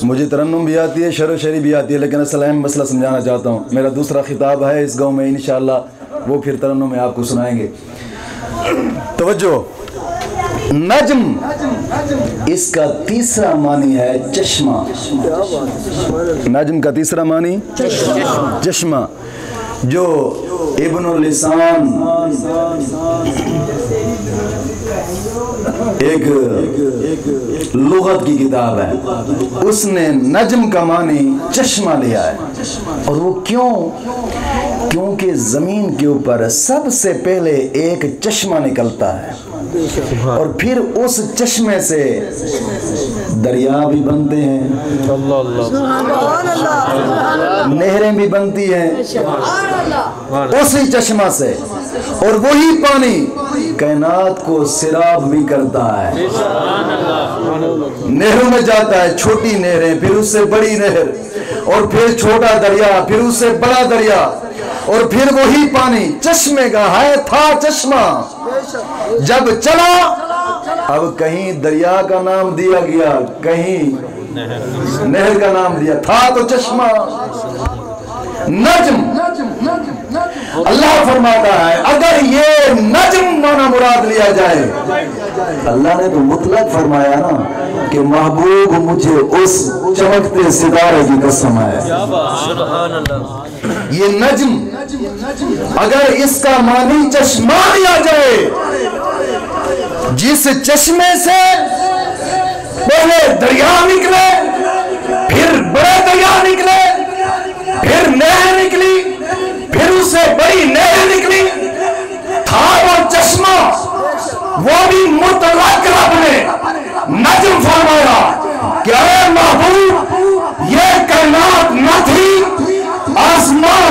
مجھے ترنم بھی آتی ہے، شعر و شاعری بھی آتی ہے، لیکن اصل اہم مسئلہ سمجھانا چاہتا ہوں۔ میرا دوسرا خطاب ہے اس گاؤں میں، انشاءاللہ وہ پھر ترنم میں آپ کو سنائیں گے۔ توجہ، نجم اس کا تیسرا معنی ہے چشمہ۔ نجم کا تیسرا معنی چشمہ، جو ابن اللسان ایک لغت کی کتاب ہے، اس نے نجم کا معنی چشمہ لیا ہے۔ اور وہ کیونکہ زمین کے اوپر سب سے پہلے ایک چشمہ نکلتا ہے، اور پھر اس چشمے سے دریا بھی بنتے ہیں، نہریں بھی بنتی ہیں اسی چشمہ سے، اور وہی پانی کائنات کو سیراب بھی کرتا ہے، نہروں میں جاتا ہے، چھوٹی نہریں، پھر اس سے بڑی نہر، اور پھر چھوٹا دریا، پھر اس سے بڑا دریا، اور پھر وہی پانی چشمے کا ہے، تھا چشمہ، جب چلا اب کہیں دریا کا نام دیا گیا، کہیں نہر کا نام دیا، تھا تو چشمہ۔ نجم، اللہ فرماتا ہے اگر یہ نجم مانا مراد لیا جائے، اللہ نے تو مطلق فرمایا نا کہ محبوب مجھے اس چمکتے ستارے کی قسم ہے۔ یہ نجم اگر اس کا معنی چشمہ لیا جائے، جس چشمے سے پہلے دریا نکلے، پھر بڑے دریا نکلے، پھر نہر نکلی، پھر اس سے بڑی نہر نکلی، تھا وہ چشمہ، وہ بھی مطلق رب نے نجم فرمایا کہ اے محبوب یہ کائنات نہ تھی، آسمان